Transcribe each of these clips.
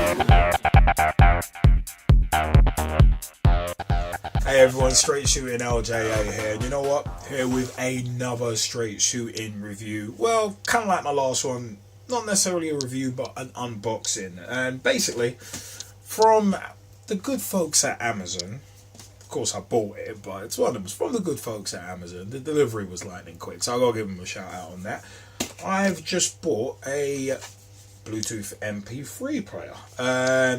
Hey everyone, Straight Shootin LJA here. And you know what? Here with another Straight Shootin review. Well, kind of like my last one, not necessarily a review, but an unboxing. And basically, from the good folks at Amazon. Of course, I bought it, but it's one of them. It's from the good folks at Amazon. The delivery was lightning quick, so I gotta give them a shout out on that. I've just bought a Bluetooth MP3 player.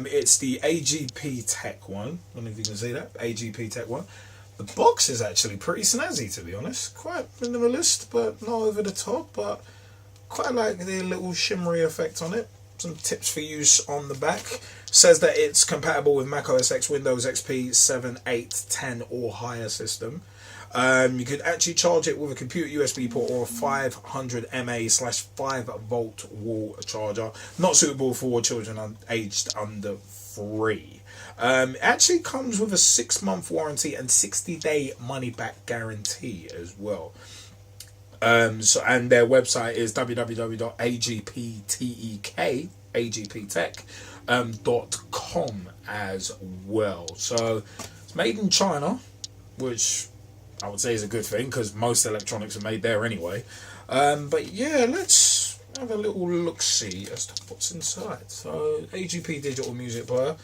It's the AGPTEK one. I don't know if you can see that. AGPTEK one. The box is actually pretty snazzy, to be honest. Quite minimalist, but not over the top. But quite like the little shimmery effect on it. Some tips for use on the back. Says that it's compatible with Mac OS X, Windows XP 7, 8, 10 or higher system. You could actually charge it with a computer USB port or a 500 mAh/5 volt wall charger. Not suitable for children aged under 3. It actually comes with a 6-month warranty and 60-day money-back guarantee as well. And their website is www.agptek.com as well. So it's made in China, which I would say is a good thing because most electronics are made there anyway. But yeah, let's have a little look-see as to what's inside. So AGP digital music player.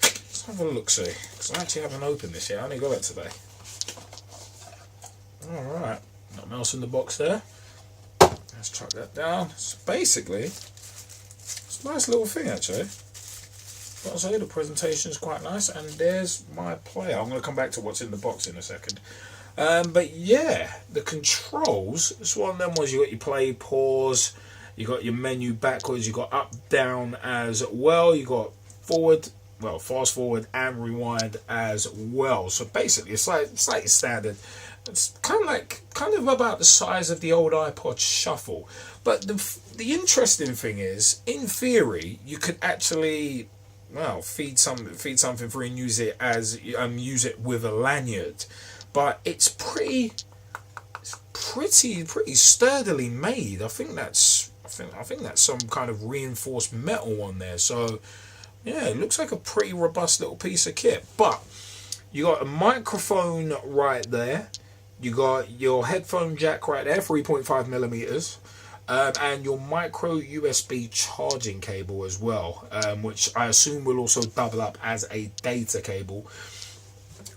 Let's have a look-see because I actually haven't opened this yet. I only got it today. Alright, nothing else in the box there. Let's chuck that down. So basically, it's a nice little thing actually. But I'll say the presentation is quite nice, and there's my player. I'm going to come back to what's in the box in a second. But yeah, the controls, it's one of them ones. You got your play, pause, you got your menu backwards, you got up, down as well, you got forward, well, fast forward and rewind as well. So basically it's slightly standard. It's kind of about the size of the old iPod Shuffle. But the interesting thing is, in theory, you could actually, well, feed something through and use it as use it with a lanyard. But it's pretty sturdily made. I think that's some kind of reinforced metal on there. So yeah, it looks like a pretty robust little piece of kit. But you got a microphone right there. You got your headphone jack right there, 3.5 millimeters, and your micro USB charging cable as well, which I assume will also double up as a data cable.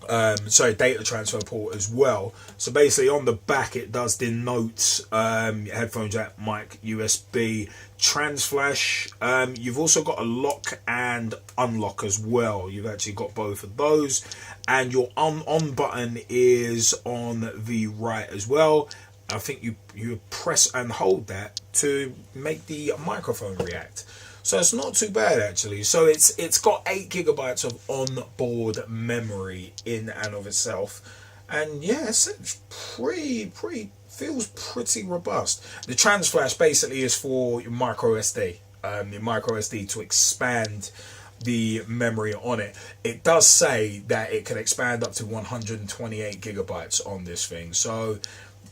Data transfer port as well. So basically on the back it does denote headphone jack, mic, USB, trans flash. You've also got a lock and unlock as well. You've actually got both of those, and your on button is on the right as well. I think you press and hold that to make the microphone react. So it's not too bad actually. So it's got 8 gigabytes of onboard memory in and of itself, and yes, it's feels pretty robust. The trans flash basically is for your micro SD, to expand the memory on it. It does say that it can expand up to 128 gigabytes on this thing. So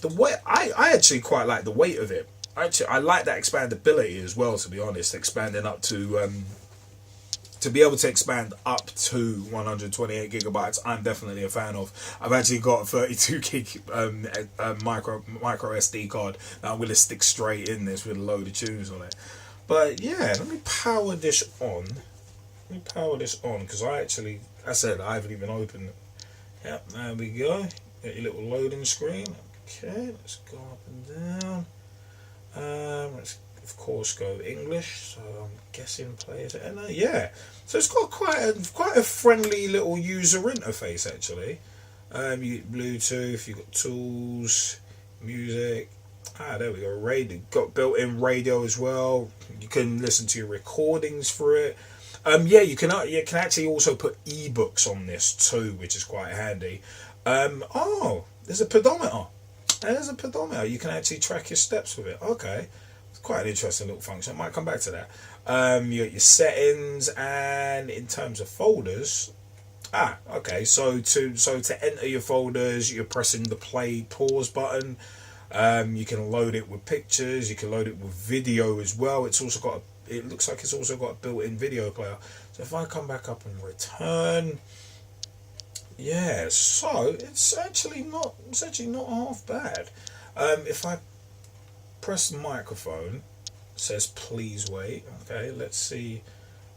the weight, I actually quite like the weight of it. Actually, I like that expandability as well, to be honest. Expanding up to be able to expand up to 128 gigabytes, I'm definitely a fan of. I've actually got a 32 gig micro SD card that I'm going to stick straight in this with a load of tunes on it. But yeah, let me power this on. Because I said I haven't even opened it. Yep, there we go. Get your little loading screen. Okay, let's go up and down. Let's of course go English, so I'm guessing players. And yeah, so it's got quite a friendly little user interface actually. You get Bluetooth, you got tools, music. There we go. Radio, got built-in radio as well. You can listen to your recordings through it. Yeah, you can actually also put ebooks on this too, which is quite handy. Oh, there's a pedometer. You can actually track your steps with it. Okay, it's quite an interesting little function. I might come back to that. You got your settings, and in terms of folders, okay. So to enter your folders, you're pressing the play pause button. You can load it with pictures. You can load it with video as well. It's also got it looks like it's also got a built-in video player. So if I come back up and return, yeah, so it's actually not half bad. If I press the microphone, it says please wait. Okay, let's see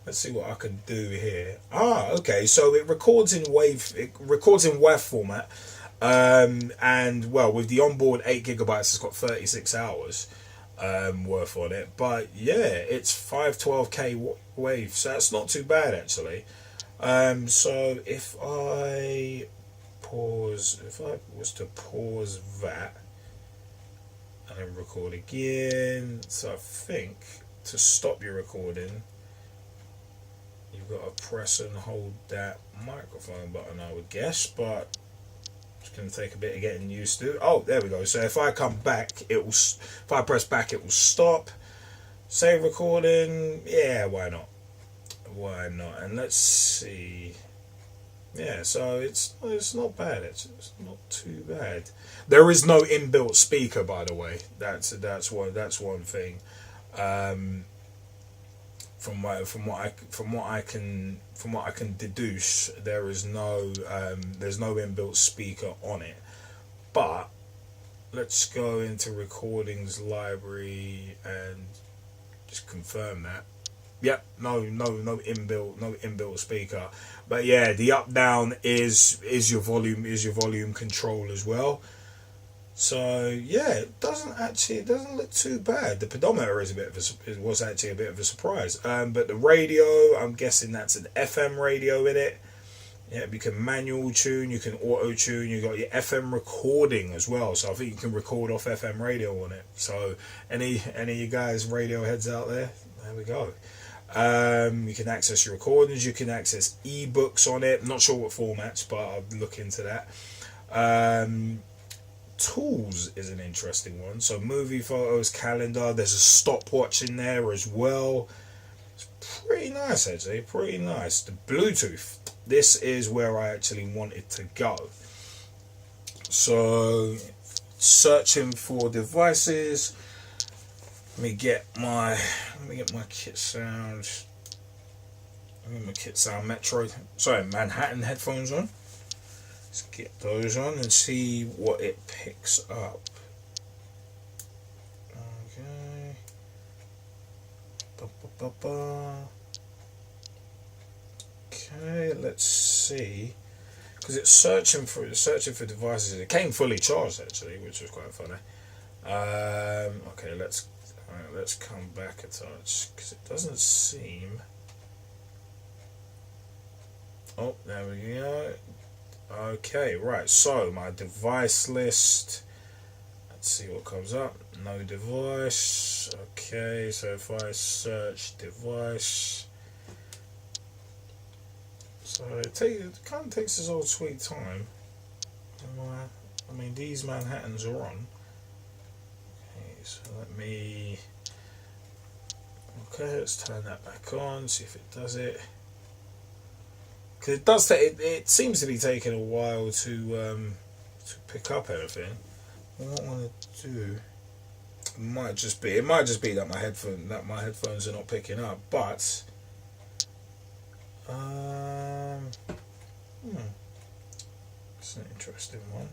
what I can do here. Okay, so it records in WAV format. And well, with the onboard 8 gigabytes, it's got 36 hours worth on it. But yeah, it's 512K wave, so that's not too bad actually. So if I was to pause that and then record again, so I think to stop your recording, you've got to press and hold that microphone button, I would guess, but it's going to take a bit of getting used to. Oh, there we go. So if I come back, if I press back, it will stop. Save recording. Yeah, why not? Why not? And let's see. Yeah, so it's not bad. It's not too bad. There is no inbuilt speaker, by the way. That's one thing. From what I can deduce, there's no inbuilt speaker on it. But let's go into recordings library and just confirm that. Yep, no inbuilt speaker. But yeah, the up down is your volume control as well. So yeah, it doesn't look too bad. The pedometer was actually a bit of a surprise. But the radio, I'm guessing that's an FM radio in it. Yeah, you can manual tune, you can auto tune. You got your FM recording as well. So I think you can record off FM radio on it. So any of you guys radio heads out there we go. You can access your recordings. You can access ebooks on it. I'm not sure what formats, but I'll look into that. Tools is an interesting one. So movie photos, calendar, there's a stopwatch in there as well. It's pretty nice actually, pretty nice. The Bluetooth, this is where I actually wanted to go. So searching for devices, let me get my Kit Sound, Manhattan headphones on. Let's get those on and see what it picks up. Okay. Okay, let's see. Because it's searching for devices. It came fully charged actually, which was quite funny. Okay, let's come back a touch because it doesn't seem. Oh, there we go. Okay, right, so my device list, let's see what comes up. No device. Okay, so if I search device, so it kind of takes its old sweet time. I mean, these Manhattans are on. Okay, so let's turn that back on, see if it does it. Because it seems to be taking a while to pick up anything. What I want to do, it might just be that my headphones are not picking up. But it's an interesting one.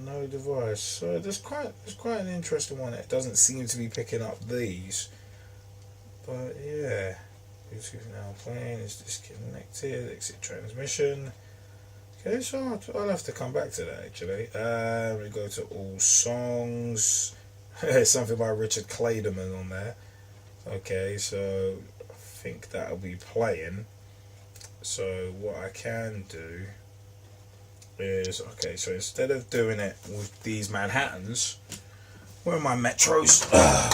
No device. So there's quite an interesting one. It doesn't seem to be picking up these, but yeah. Bluetooth now playing, is disconnected, exit transmission. Okay, so I'll have to come back to that actually. We go to all songs. There's something by Richard Clayderman on there. Okay, so I think that'll be playing. So what I can do is, okay, so instead of doing it with these Manhattans, where are my Metros?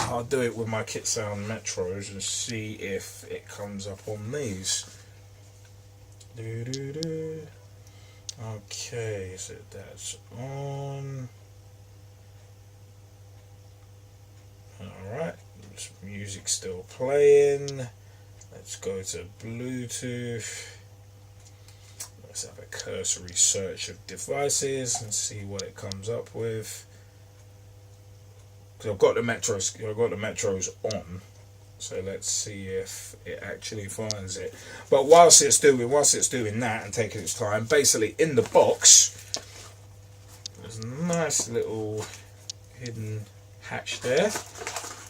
I'll do it with my Kit Sound Metros and see if it comes up on these. Okay, so that's on. Alright, music's still playing. Let's go to Bluetooth. Let's have a cursory search of devices and see what it comes up with. I've got the Metros on, So let's see if it actually finds it. But whilst it's doing that and taking its time, basically in the box, there's a nice little hidden hatch there.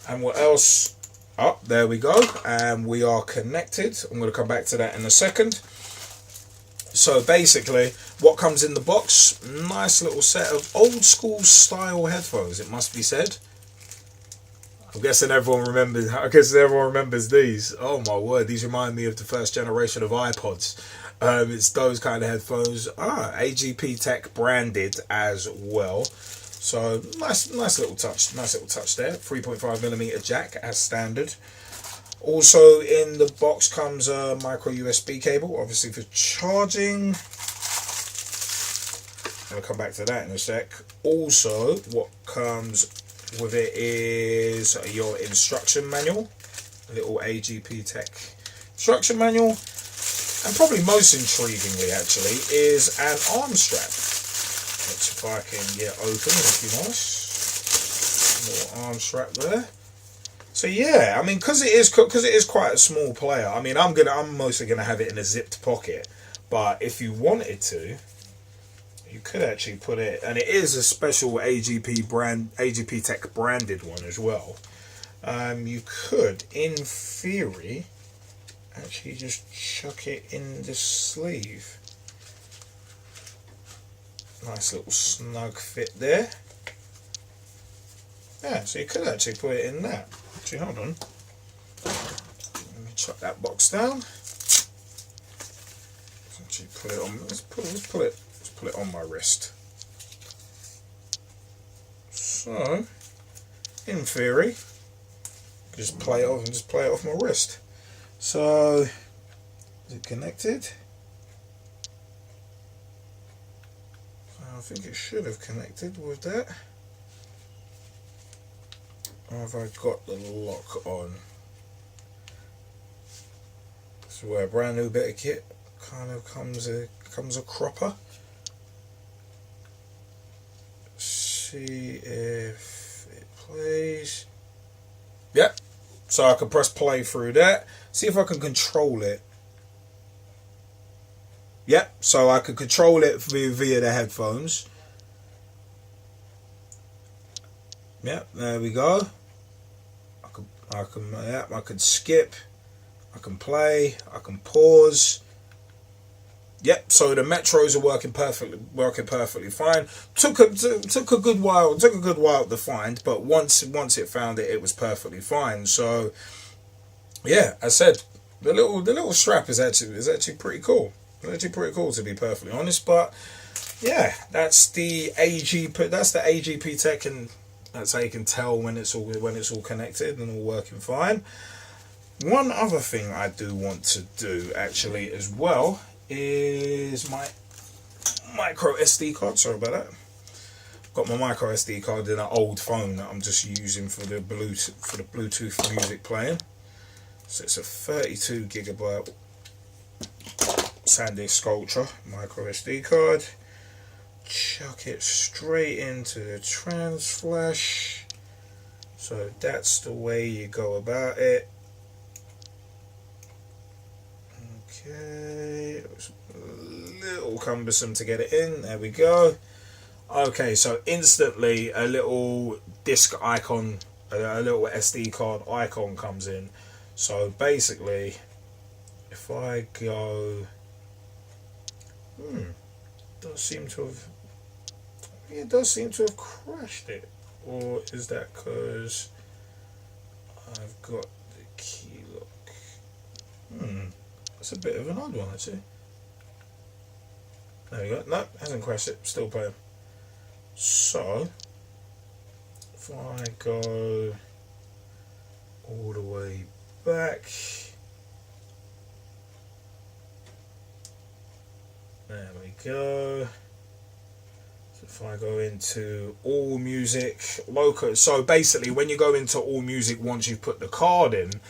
And what else? Oh, there we go. And we are connected. I'm going to come back to that in a second. So basically, what comes in the box? Nice little set of old school style headphones, it must be said. I'm guessing everyone remembers these. Oh my word, these remind me of the first generation of iPods. It's those kind of headphones. AGPTEK branded as well. So nice little touch there. 3.5mm jack as standard. Also in the box comes a micro USB cable, obviously for charging. I'll come back to that in a sec. Also, what comes with it is your instruction manual, a little AGPTEK instruction manual, and probably most intriguingly actually is an arm strap, which if I can get open, it'd be nice. Little arm strap there. So yeah, I mean, because it is quite a small player. I mean, I'm mostly gonna have it in a zipped pocket, but if you wanted to, you could actually put it, and it is a special AGPTEK branded one as well. You could, in theory, actually just chuck it in the sleeve. Nice little snug fit there. Yeah, so you could actually put it in that. Actually, hold on. Let me chuck that box down. Let's actually put it on. Let's put it on my wrist. So, in theory, just play it off my wrist. So, is it connected? I think it should have connected with that. Or have I got the lock on? This is where a brand new bit of kit kind of comes a cropper. See if it plays. Yep. So I can press play through that. See if I can control it. Yep. So I can control it via the headphones. Yep. There we go. I can skip. I can play. I can pause. Yep, so the metros are working perfectly fine. Took a good while to find, but once it found it, it was perfectly fine. So yeah, I said the little strap is actually pretty cool. It's actually pretty cool, to be perfectly honest. But yeah, that's the AGPTEK, and that's how you can tell when it's all connected and all working fine. One other thing I do want to do actually as well is my micro SD card. Sorry about that. Got my micro SD card in an old phone that I'm just using for the Bluetooth music playing. So it's a 32 gigabyte SanDisk Ultra micro SD card. Chuck it straight into the trans flash. So that's the way you go about it. Okay, it was a little cumbersome to get it in. There we go. Okay, so instantly a little disc icon, a little SD card icon comes in. So basically, if I go, it does seem to have crashed it. Or is that because I've got the key lock? That's a bit of an odd one, actually. There we go. No, hasn't crashed it. Still playing. So, if I go all the way back, there we go. So if I go into all music, local. So basically, when you go into all music, once you've put the card in,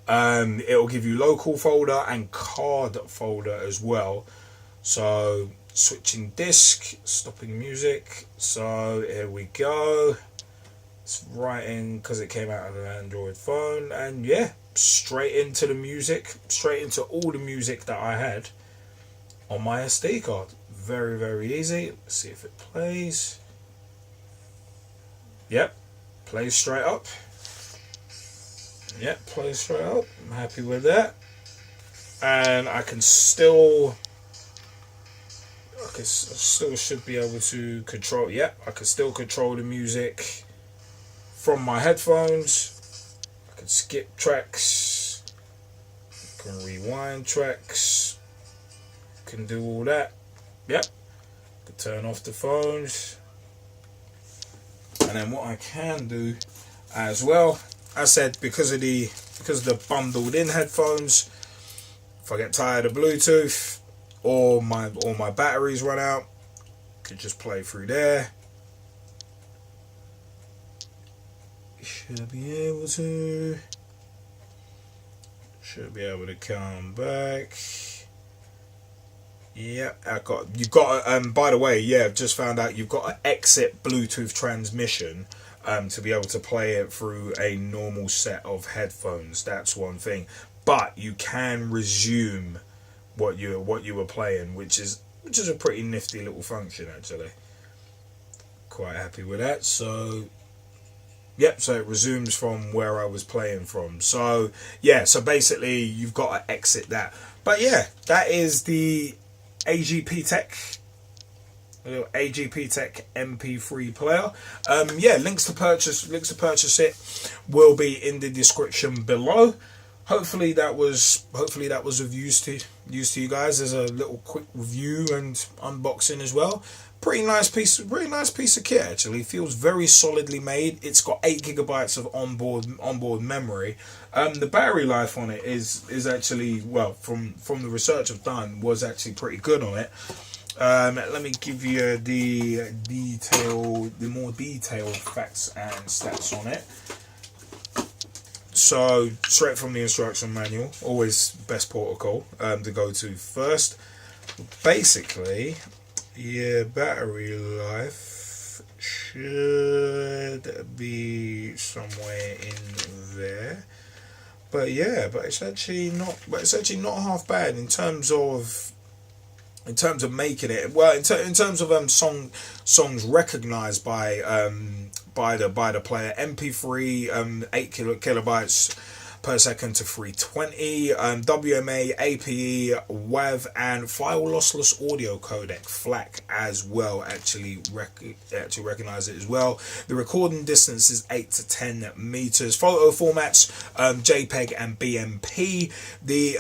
it'll give you local folder and card folder as well. So switching disc, stopping music. So here we go. It's right in because it came out of an Android phone, and yeah, straight into the music, straight into all the music that I had on my SD card. Very, very easy. Let's see if it plays. Yep, plays straight up. Yep, plays straight up. I'm happy with that. And I still should be able to control. Yep, I can still control the music from my headphones. I can skip tracks. I can rewind tracks. Can do all that. Yep. I can turn off the phones. And then what I can do as well, I said because of the bundled in headphones, if I get tired of Bluetooth or my batteries run out, I could just play through there. Should be able to come back. Yeah, you've got by the way, yeah, I've just found out you've got to exit Bluetooth transmission to be able to play it through a normal set of headphones. That's one thing. But you can resume what you were playing, which is a pretty nifty little function actually. Quite happy with that. So yep, so it resumes from where I was playing from. So yeah, so basically you've got to exit that. But yeah, that is the AGPTEK MP3 Player. Yeah, links to purchase it will be in the description below. Hopefully that was of use to you guys. There's a little quick review and unboxing as well. Pretty nice piece of kit actually. Feels very solidly made. It's got 8 GB of onboard memory. The battery life on it is actually, well, from the research I've done, was actually pretty good on it. Let me give you the more detailed facts and stats on it. So straight from the instruction manual, always best protocol to go to first. Basically, your battery life should be somewhere in there. But yeah, it's actually not not half bad in terms of making it. Well, in terms of songs recognized by the player. MP3 8 kilobytes per second to 320, WMA, APE, WAV, and file lossless audio codec, FLAC, as well. Actually recognize it as well. The recording distance is 8 to 10 meters. Photo formats, JPEG and BMP. The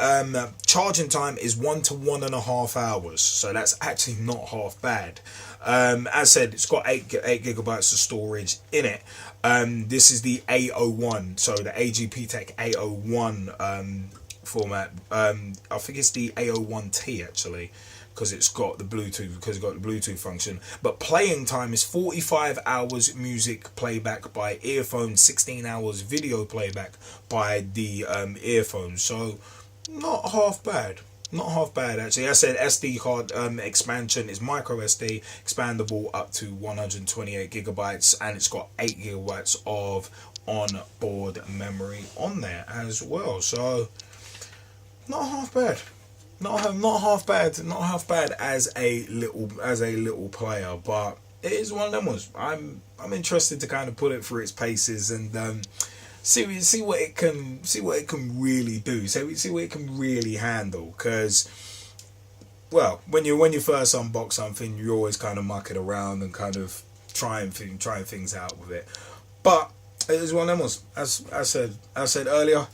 charging time is 1 to 1.5 hours, so that's actually not half bad. As said, it's got 8 gigabytes of storage in it. This is the A01, so the AGPTEK A01 format. I think it's the A01T actually, because it's got the Bluetooth function. But playing time is 45 hours music playback by earphone, 16 hours video playback by the earphones. So not half bad. Not half bad actually. I said SD card expansion is micro SD, expandable up to 128 gigabytes, and it's got 8 gigabytes of on-board memory on there as well. So not half bad. Not half bad as a little player, but it is one of them ones. I'm interested to kind of put it through its paces and see what it can really do. See what it can really handle. Because, well, when you first unbox something, you always kind of muck it around and kind of trying things out with it. But it is one of them ones. As I said earlier,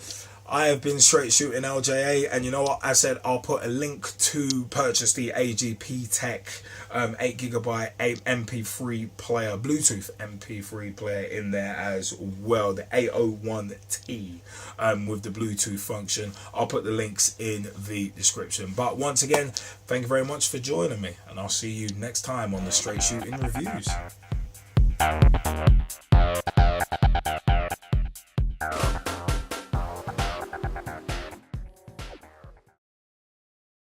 I have been straight shooting LJA, and you know what? I said I'll put a link to purchase the AGPTEK 8 GB MP3 player, Bluetooth MP3 player in there as well, the A01T with the Bluetooth function. I'll put the links in the description. But once again, thank you very much for joining me, and I'll see you next time on the Straight Shooting Reviews.